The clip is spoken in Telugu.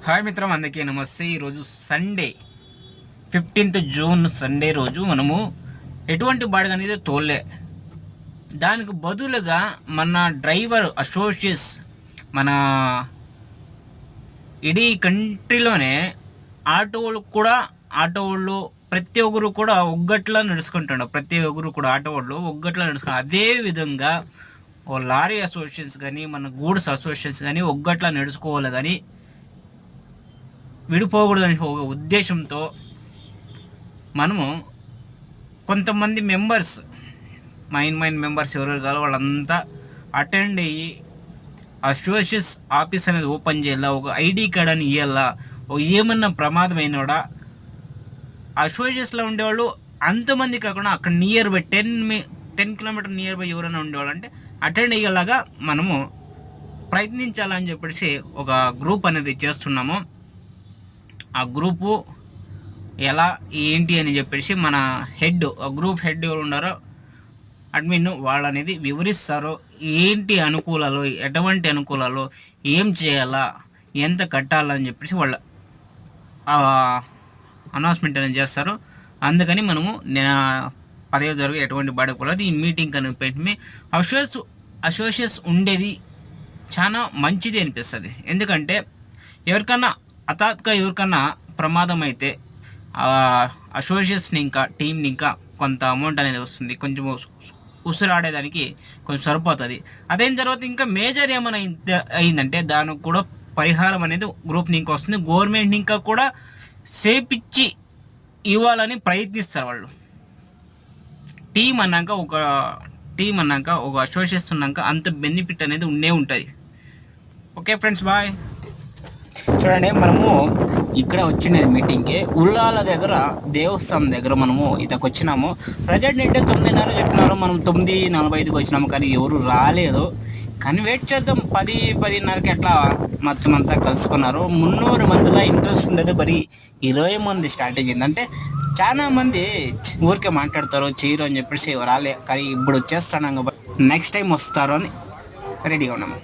హాయ్ మిత్రం, అందరికీ నమస్తే. ఈరోజు సండే 15th జూన్ సండే రోజు మనము ఎటువంటి బాడిగ అనేది తోలే. దానికి బదులుగా మన డ్రైవర్ అసోసియేట్స్ మన ఇడీ కంట్రీలోనే ఆటో వాళ్ళు ప్రతి ఒక్కరు కూడా ఒగ్గట్లా నడుచుకుంటాడు. ప్రతి ఒక్కరు కూడా ఆటో వాళ్ళు ఒగ్గట్లా నడుచుకుంటారు. అదేవిధంగా ఓ లారీ అసోసియేషన్స్ కానీ మన గూడ్స్ అసోసియేషన్స్ కానీ ఒగ్గట్లా నడుచుకోవాలి, కానీ విడిపోకూడదని ఒక ఉద్దేశంతో మనము కొంతమంది మెంబర్స్ మైన్ మెంబర్స్ ఎవరు కాదు వాళ్ళంతా అటెండ్ అయ్యి అసోసియేట్స్ ఆఫీస్ అనేది ఓపెన్ చేయాలా, ఒక ఐడి కార్డ్ అని ఇవ్వాలా. ఏమన్నా ప్రమాదం అయినాడా అసోసియేట్స్లో ఉండేవాళ్ళు అంతమంది కాకుండా అక్కడ near by 10 kilometer near by ఎవరైనా ఉండేవాళ్ళు అంటే అటెండ్ అయ్యేలాగా మనము ప్రయత్నించాలని చెప్పేసి ఒక గ్రూప్ అనేది చేస్తున్నాము. ఆ గ్రూపు ఎలా ఏంటి అని చెప్పేసి మన గ్రూప్ హెడ్ ఎవరు ఉన్నారో అడ్మిన్ వాళ్ళు అనేది వివరిస్తారు. ఏంటి అనుకూలాలు, ఎటువంటి అనుకూలాలు, ఏం చేయాలా, ఎంత కట్టాలని చెప్పేసి వాళ్ళ అనౌన్స్మెంట్ అనేది చేస్తారు. అందుకని మనము 10వ తరగతి ఎటువంటి బాడకూడదు ఈ మీటింగ్ అని పెట్టి అసోసియేట్స్ ఉండేది చాలా మంచిది అనిపిస్తుంది. ఎందుకంటే ఎవరికన్నా ఎవరికన్నా ప్రమాదం అయితే అసోసియేట్స్ని ఇంకా టీంని ఇంకా కొంత అమౌంట్ అనేది వస్తుంది, కొంచెం ఉసురాడేదానికి కొంచెం సరిపోతుంది. అదైన తర్వాత ఇంకా మేజర్ ఏమైనా అయిందంటే దానికి కూడా పరిహారం అనేది గ్రూప్ని ఇంకా వస్తుంది. గవర్నమెంట్ ఇంకా కూడా సేపిచ్చి ఇవ్వాలని ప్రయత్నిస్తారు వాళ్ళు. టీం అన్నాక ఒక అసోసియేట్స్ ఉన్నాక అంత బెనిఫిట్ అనేది ఉంటుంది. Okay friends, bye. చూడండి, మనము ఇక్కడ వచ్చినది మీటింగ్కి ఉల్లాల దగ్గర దేవస్థానం దగ్గర మనము ఇతకు వచ్చినాము. ప్రజెంట్ అంటే 9:30 చెప్పినారు, మనం 9:45కి వచ్చినాము, కానీ ఎవరు రాలేదు. కానీ వెయిట్ చేద్దాం, 10-10:30కి అట్లా మొత్తం అంతా కలుసుకున్నారు. 300 మందిలో ఇంట్రెస్ట్ ఉండేది మరి 20 మంది స్టార్ట్ అయ్యింది. అంటే చాలా మంది ఊరికే మాట్లాడతారు, చేయరు అని చెప్పేసి రాలే. కానీ ఇప్పుడు చేస్తాను, నెక్స్ట్ టైం వస్తారు అని రెడీగా ఉన్నాము.